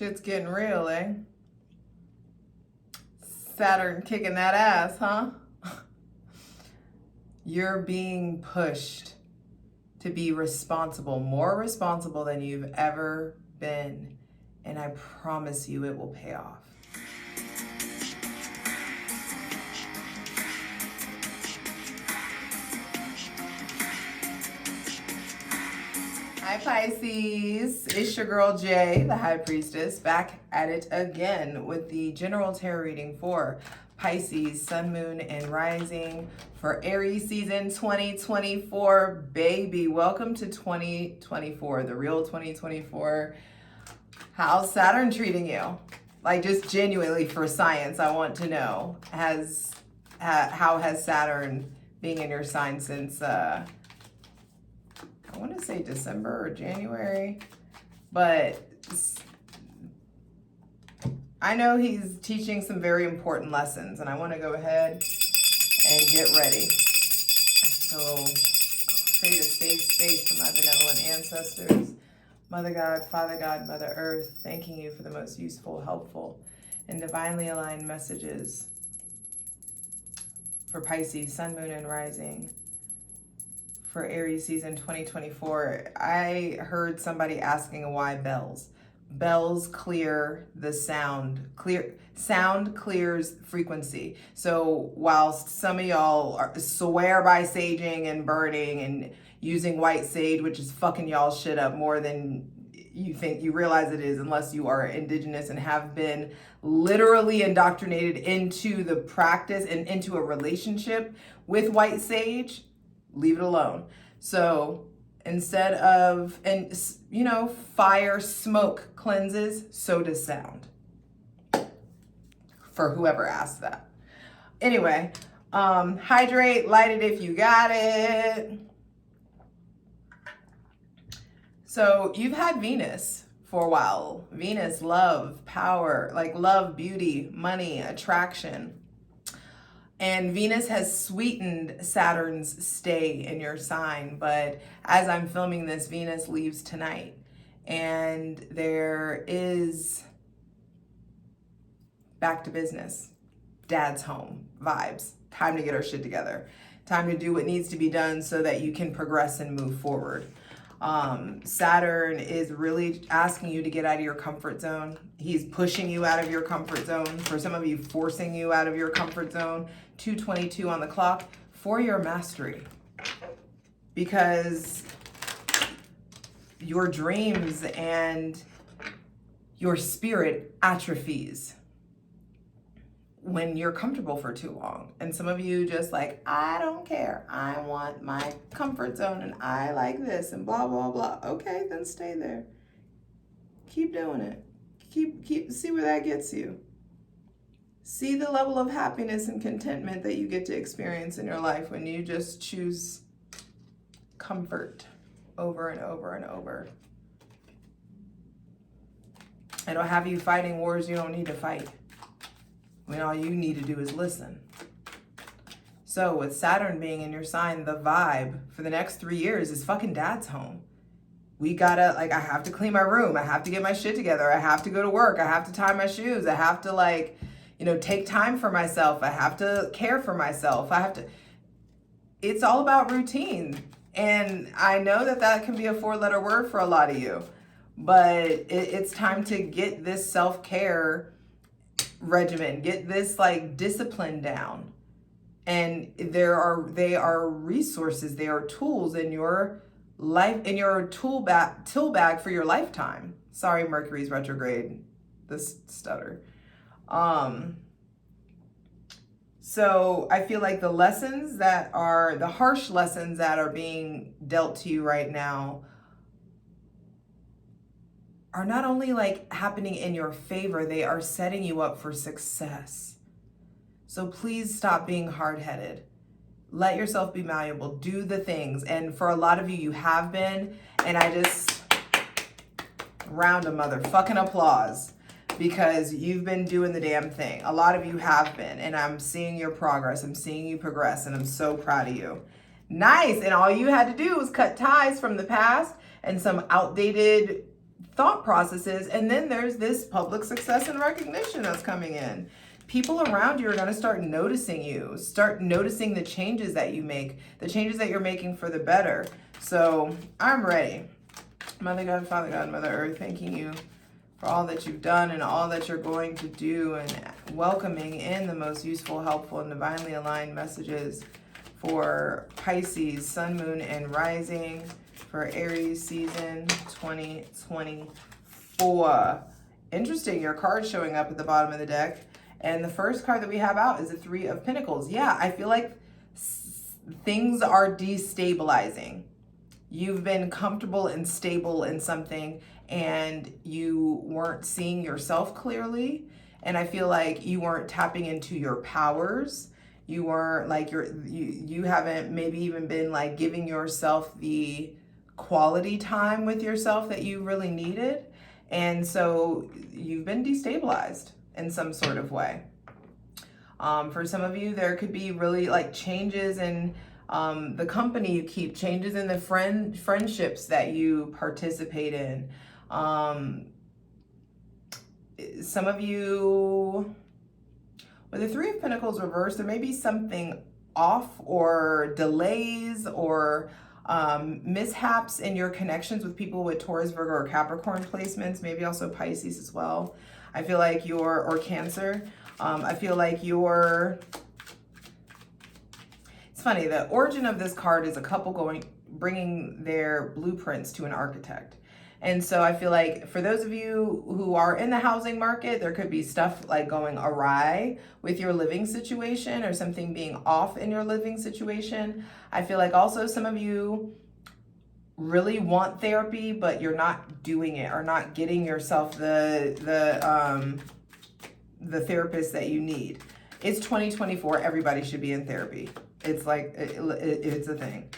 Shit's getting real, eh? Saturn kicking that ass, huh? You're being pushed to be responsible, more responsible than you've ever been. And I promise you it will pay off. Hi Pisces, it's your girl Jay, the High Priestess, back at it again with the general tarot reading for Pisces, Sun, Moon, and Rising for Aries season 2024. Baby, welcome to 2024, the real 2024. How's Saturn treating you? Like, just genuinely for science, I want to know, how has Saturn being in your sign since, I want to say December or January, but I know he's teaching some very important lessons, and I want to go ahead and get ready. So create a safe space for my benevolent ancestors. Mother God, Father God, Mother Earth, thanking you for the most useful, helpful, and divinely aligned messages for Pisces, Sun, Moon, and Rising for Aries season 2024. I heard somebody asking why bells. Bells clear the sound. Sound clears frequency. So whilst some of y'all swear by saging and burning and using white sage, which is fucking y'all shit up more than you realize it is, unless you are indigenous and have been literally indoctrinated into the practice and into a relationship with white sage, leave it alone. So instead of, and you know, fire, smoke cleanses, so does sound. For whoever asked that. Anyway, hydrate, light it if you got it. So you've had Venus for a while. Venus, love, power, like love, beauty, money, attraction. And Venus has sweetened Saturn's stay in your sign. But as I'm filming this, Venus leaves tonight. And there is back to business, dad's home vibes. Time to get our shit together. Time to do what needs to be done so that you can progress and move forward. Saturn is really asking you to get out of your comfort zone. He's pushing you out of your comfort zone. For some of you, forcing you out of your comfort zone. 2:22 on the clock for your mastery. Because your dreams and your spirit atrophies when you're comfortable for too long. And some of you just like, I don't care. I want my comfort zone and I like this and blah, blah, blah. Okay, then stay there. Keep doing it. Keep, see where that gets you. See the level of happiness and contentment that you get to experience in your life when you just choose comfort over and over and over. It'll have you fighting wars you don't need to fight, when all you need to do is listen. So with Saturn being in your sign, the vibe for the next 3 years is fucking dad's home. We gotta, like, I have to clean my room. I have to get my shit together. I have to go to work. I have to tie my shoes. I have to, like, you know, take time for myself. I have to care for myself. It's all about routine. And I know that that can be a 4-letter word for a lot of you, but it's time to get this self-care regimen, get this like discipline down. And they are resources, they are tools in your life, in your tool bag for your lifetime. Sorry, Mercury's retrograde, this stutter. So I feel like the lessons that are, the harsh lessons that are being dealt to you right now are not only like happening in your favor, they are setting you up for success. So please stop being hard-headed. Let yourself be malleable, do the things. And for a lot of you, you have been, and I just round a motherfucking applause because you've been doing the damn thing. A lot of you have been, and I'm seeing your progress. I'm seeing you progress, and I'm so proud of you. Nice, and all you had to do was cut ties from the past and some outdated thought processes. And then there's this public success and recognition that's coming in. People around you are going to start noticing you, start noticing the changes that you make, the changes that you're making for the better. So I'm ready. Mother God, Father God, Mother Earth, thanking you for all that you've done and all that you're going to do, and welcoming in the most useful, helpful, and divinely aligned messages for Pisces, Sun, Moon, and Rising for Aries season 2024. Interesting, your card's showing up at the bottom of the deck. And the first card that we have out is the Three of Pentacles. Yeah, I feel like things are destabilizing. You've been comfortable and stable in something and you weren't seeing yourself clearly. And I feel like you weren't tapping into your powers. You weren't like, you haven't maybe even been like giving yourself the quality time with yourself that you really needed. And so you've been destabilized in some sort of way. For some of you, there could be really like changes in the company you keep, changes in the friendships that you participate in. Some of you, with the Three of Pentacles reversed, there may be something off or delays or mishaps in your connections with people with Taurus, Virgo, or Capricorn placements, maybe also Pisces as well. I feel like or Cancer. I feel like it's funny, the origin of this card is a couple bringing their blueprints to an architect. And so I feel like for those of you who are in the housing market, there could be stuff like going awry with your living situation or something being off in your living situation. I feel like also some of you really want therapy, but you're not doing it or not getting yourself the therapist that you need. It's 2024. Everybody should be in therapy. It's like, it's a thing.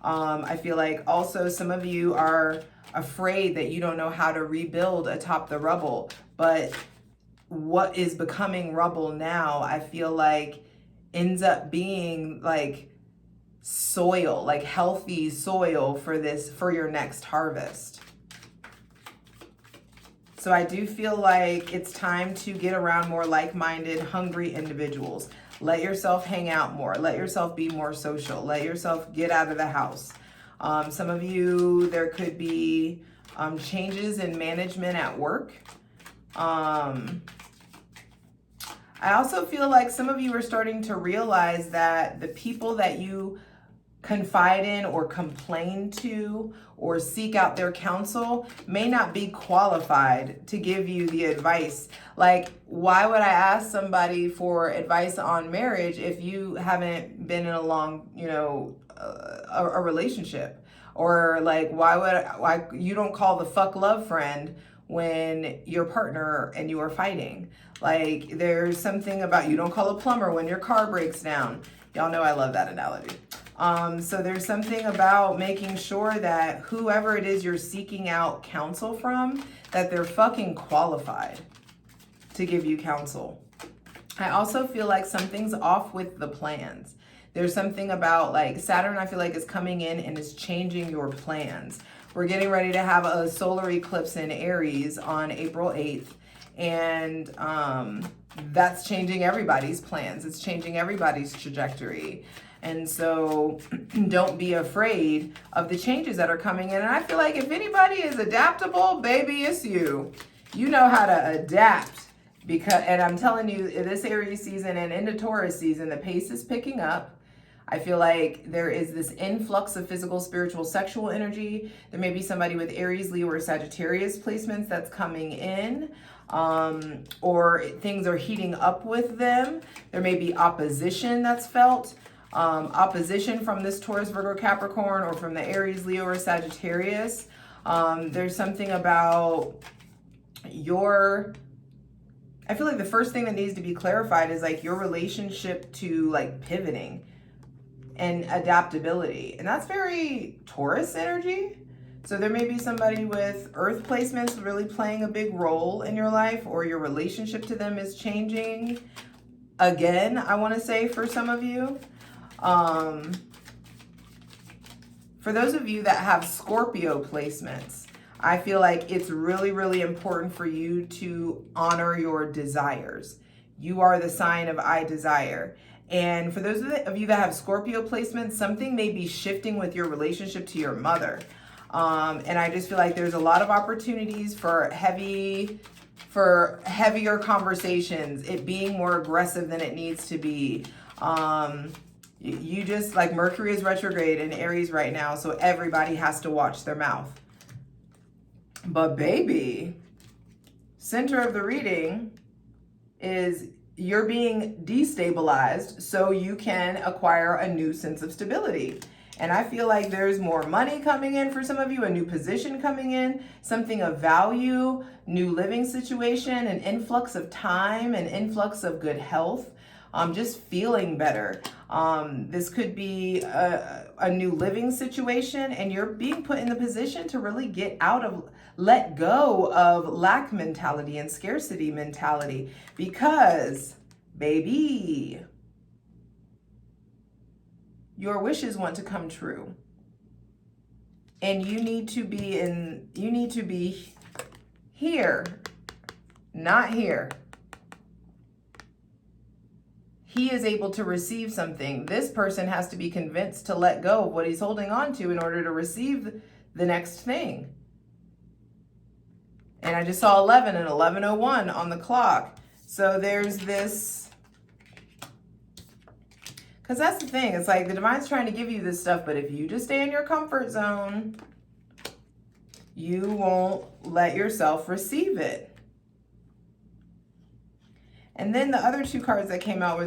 I feel like also some of you are afraid that you don't know how to rebuild atop the rubble, but what is becoming rubble now, I feel like ends up being like soil, like healthy soil for your next harvest. So I do feel like it's time to get around more like-minded, hungry individuals. Let yourself hang out more. Let yourself be more social. Let yourself get out of the house. Some of you, there could be changes in management at work. I also feel like some of you are starting to realize that the people that you confide in or complain to or seek out their counsel may not be qualified to give you the advice. Like, why would I ask somebody for advice on marriage if you haven't been in a long, a relationship? Or like, why you don't call the fuck love friend when your partner and you are fighting? Like, there's something about, you don't call a plumber when your car breaks down. Y'all know I love that analogy. So there's something about making sure that whoever it is you're seeking out counsel from, that they're fucking qualified to give you counsel. I also feel like something's off with the plans. There's something about like Saturn, I feel like is coming in and is changing your plans. We're getting ready to have a solar eclipse in Aries on April 8th. And that's changing everybody's plans. It's changing everybody's trajectory. And so don't be afraid of the changes that are coming in. And I feel like if anybody is adaptable, baby, it's you. You know how to adapt. And I'm telling you, this Aries season and into Taurus season, the pace is picking up. I feel like there is this influx of physical, spiritual, sexual energy. There may be somebody with Aries, Leo, or Sagittarius placements that's coming in. Or things are heating up with them. There may be opposition that's felt. Opposition from this Taurus, Virgo, Capricorn, or from the Aries, Leo, or Sagittarius. There's something about I feel like the first thing that needs to be clarified is like your relationship to like pivoting and adaptability. And that's very Taurus energy. So there may be somebody with earth placements really playing a big role in your life, or your relationship to them is changing. Again, I want to say for some of you, for those of you that have Scorpio placements, I feel like it's really, really important for you to honor your desires. You are the sign of I desire. And for those of you that have Scorpio placements, something may be shifting with your relationship to your mother. And I just feel like there's a lot of opportunities for heavier conversations, it being more aggressive than it needs to be. You just, like, Mercury is retrograde in Aries right now, so everybody has to watch their mouth. But baby, center of the reading is you're being destabilized so you can acquire a new sense of stability. And I feel like there's more money coming in for some of you, a new position coming in, something of value, new living situation, an influx of time, an influx of good health, just feeling better. This could be a new living situation, and you're being put in the position to really let go of lack mentality and scarcity mentality, because, baby, your wishes want to come true. And you need to be here, not here. He is able to receive something. This person has to be convinced to let go of what he's holding on to in order to receive the next thing. And I just saw 11 and 11:01 on the clock. So there's this, because that's the thing. It's like the divine's trying to give you this stuff, but if you just stay in your comfort zone, you won't let yourself receive it. And then the other two cards that came out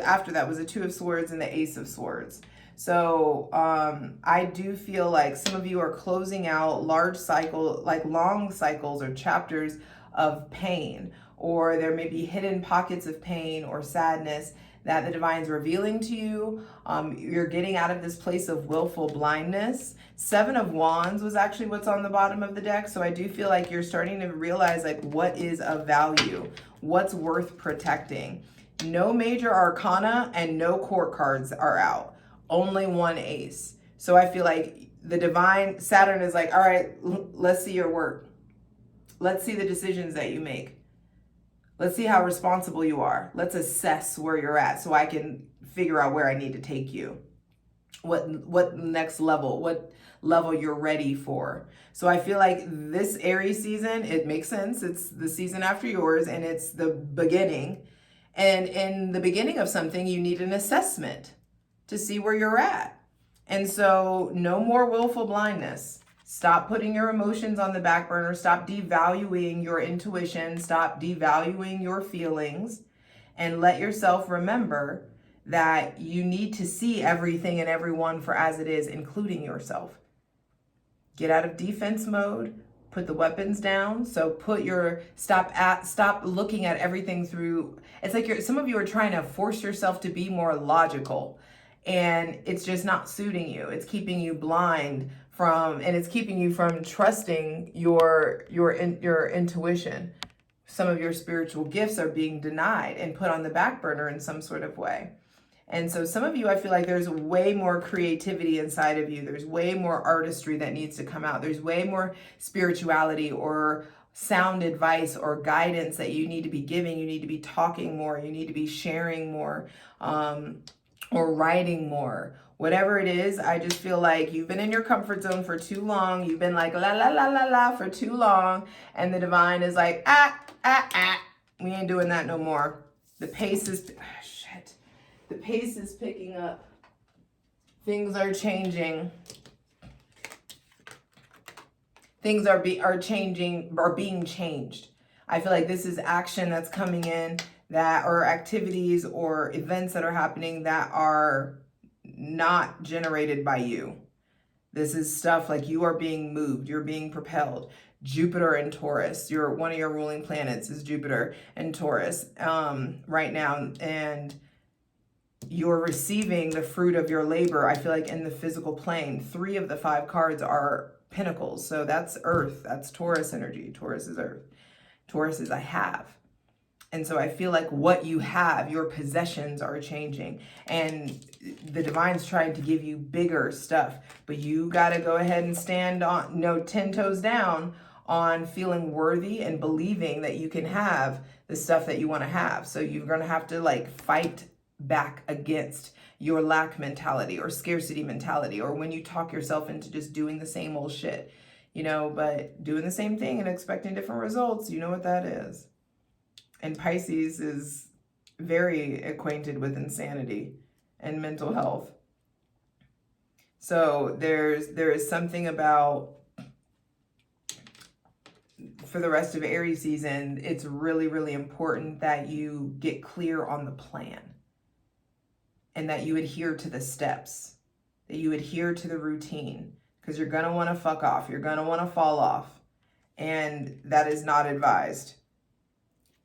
after that was the Two of Swords and the Ace of Swords. So I do feel like some of you are closing out long cycles or chapters of pain, or there may be hidden pockets of pain or sadness that the divine's revealing to you. You're getting out of this place of willful blindness. Seven of Wands was actually what's on the bottom of the deck. So I do feel like you're starting to realize, like, what is of value, what's worth protecting. No major arcana and no court cards are out. Only one ace. So I feel like the divine Saturn is like, all right, let's see your work. Let's see the decisions that you make. Let's see how responsible you are. Let's assess where you're at so I can figure out where I need to take you. What next level, what level you're ready for. So I feel like this Aries season, it makes sense. It's the season after yours, and it's the beginning. And in the beginning of something, you need an assessment to see where you're at. And so no more willful blindness. Stop putting your emotions on the back burner. Stop devaluing your intuition. Stop devaluing your feelings, and let yourself remember that you need to see everything and everyone for as it is, including yourself. Get out of defense mode. Put the weapons down. So stop looking at everything through. It's like some of you are trying to force yourself to be more logical, and it's just not suiting you. It's keeping you blind and it's keeping you from trusting your intuition. Some of your spiritual gifts are being denied and put on the back burner in some sort of way. And so some of you, I feel like there's way more creativity inside of you. There's way more artistry that needs to come out. There's way more spirituality or sound advice or guidance that you need to be giving. You need to be talking more. You need to be sharing more, or writing more. Whatever it is, I just feel like you've been in your comfort zone for too long. You've been like la la la la la for too long. And the divine is like, we ain't doing that no more. The pace is, the pace is picking up. Things are changing. Things are being changed. I feel like this is action that's coming in, or activities or events that are happening that are not generated by you. This is stuff like you are being moved, you're being propelled. Jupiter and Taurus, one of your ruling planets is Jupiter and Taurus right now, and you're receiving the fruit of your labor, I feel like, in the physical plane. 3 of the 5 cards are pentacles, so that's earth, that's Taurus energy. Taurus is earth. Taurus is I have. And so I feel like what you have, your possessions are changing, and the divine's trying to give you bigger stuff, but you got to go ahead and stand on, 10 toes down on feeling worthy and believing that you can have the stuff that you want to have. So you're going to have to like fight back against your lack mentality or scarcity mentality, or when you talk yourself into just doing the same old shit, but doing the same thing and expecting different results, you know what that is. And Pisces is very acquainted with insanity and mental health. So there is something about, for the rest of Aries season, it's really, really important that you get clear on the plan and that you adhere to the steps, that you adhere to the routine, because you're going to want to fuck off. You're going to want to fall off. And that is not advised.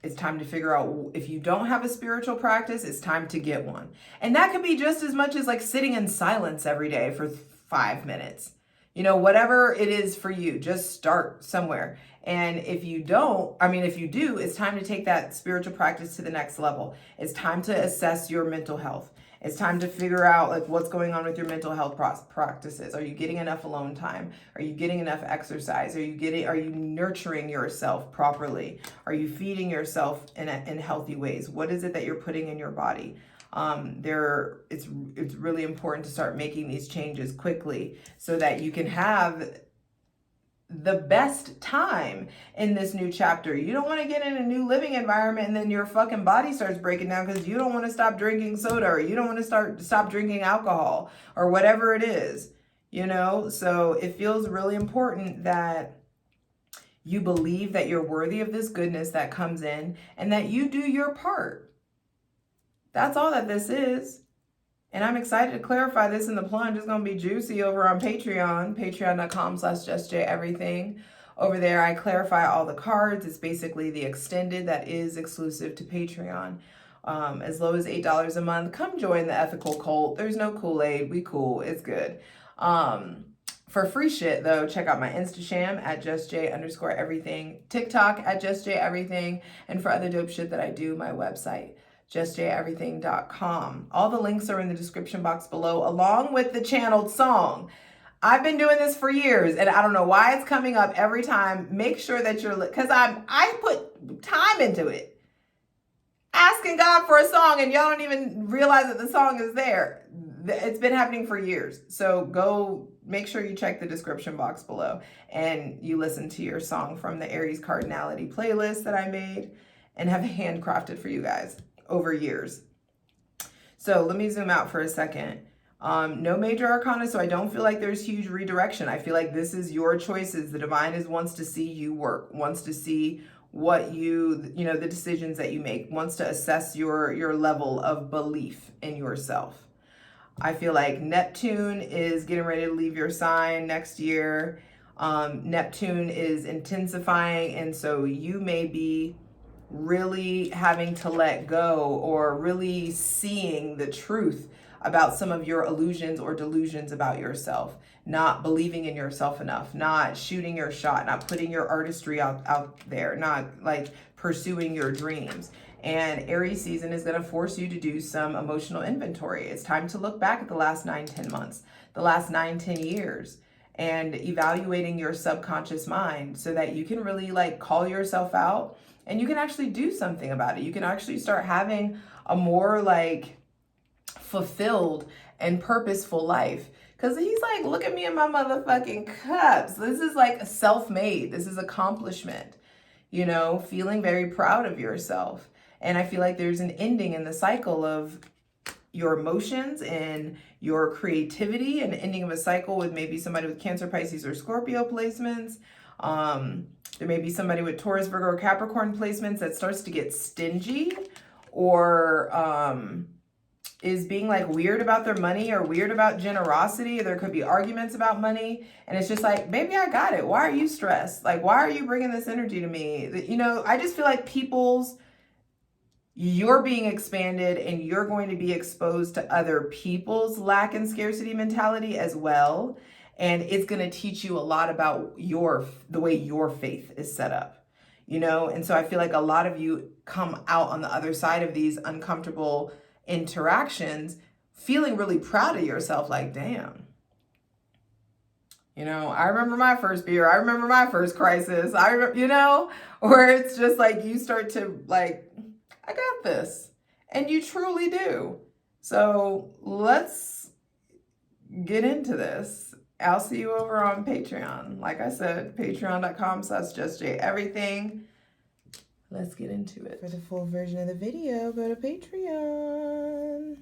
It's time to figure out, if you don't have a spiritual practice, it's time to get one. And that could be just as much as like sitting in silence every day for 5 minutes. Whatever it is for you, just start somewhere. And if you do, it's time to take that spiritual practice to the next level. It's time to assess your mental health. It's time to figure out like what's going on with your mental health practices. Are you getting enough alone time? Are you getting enough exercise? Are you nurturing yourself properly? Are you feeding yourself in healthy ways? What is it that you're putting in your body? It's really important to start making these changes quickly so that you can have the best time in this new chapter. You don't want to get in a new living environment and then your fucking body starts breaking down because you don't want to stop drinking soda, or you don't want to stop drinking alcohol, or whatever it is, So it feels really important that you believe that you're worthy of this goodness that comes in and that you do your part. That's all that this is. And I'm excited to clarify this in the plunge. It's going to be juicy over on Patreon, patreon.com/JustJEverything. Over there, I clarify all the cards. It's basically the extended that is exclusive to Patreon. As low as $8 a month. Come join the ethical cult. There's no Kool-Aid. We cool. It's good. For free shit, though, check out my Instagram at JustJ_everything, TikTok at JustJEverything, and for other dope shit that I do, my website, JustJEverything.com. All the links are in the description box below, along with the channeled song. I've been doing this for years, and I don't know why it's coming up every time. Make sure that you're, because I put time into it. Asking God for a song, and y'all don't even realize that the song is there. It's been happening for years. So go make sure you check the description box below, and you listen to your song from the Aries Cardinality playlist that I made and have handcrafted for you guys over years. So let me zoom out for a second. No major arcana, so I don't feel like there's huge redirection. I feel like this is your choices. The divine wants to see you work, wants to see what the decisions that you make, wants to assess your level of belief in yourself. I feel like Neptune is getting ready to leave your sign next year. Neptune is intensifying, and so you may be really having to let go, or really seeing the truth about some of your illusions or delusions about yourself, not believing in yourself enough, not shooting your shot, not putting your artistry out there, not like pursuing your dreams. And Aries season is going to force you to do some emotional inventory. It's time to look back at the last 9-10 months, the last 9-10 years, and evaluating your subconscious mind so that you can really like call yourself out, and you can actually do something about it. You can actually start having a more like fulfilled and purposeful life. Because he's like, look at me in my motherfucking cups. This is like self-made. This is accomplishment, feeling very proud of yourself. And I feel like there's an ending in the cycle of your emotions and your creativity, an ending of a cycle with maybe somebody with Cancer, Pisces, or Scorpio placements. There may be somebody with Taurus, Virgo, or Capricorn placements that starts to get stingy, or is being like weird about their money or weird about generosity. There could be arguments about money, and it's just like, baby, I got it. Why are you stressed? Like, why are you bringing this energy to me? I just feel like you're being expanded, and you're going to be exposed to other people's lack and scarcity mentality as well. And it's going to teach you a lot about the way your faith is set up. you know? And so I feel like a lot of you come out on the other side of these uncomfortable interactions feeling really proud of yourself, like, damn. You know, I remember my first beer. I remember my first crisis. I remember, you know, where it's just like you start to like, I got this. And you truly do. So let's get into this. I'll see you over on Patreon. Like I said, patreon.com/JustJEverything. Let's get into it. For the full version of the video, go to Patreon.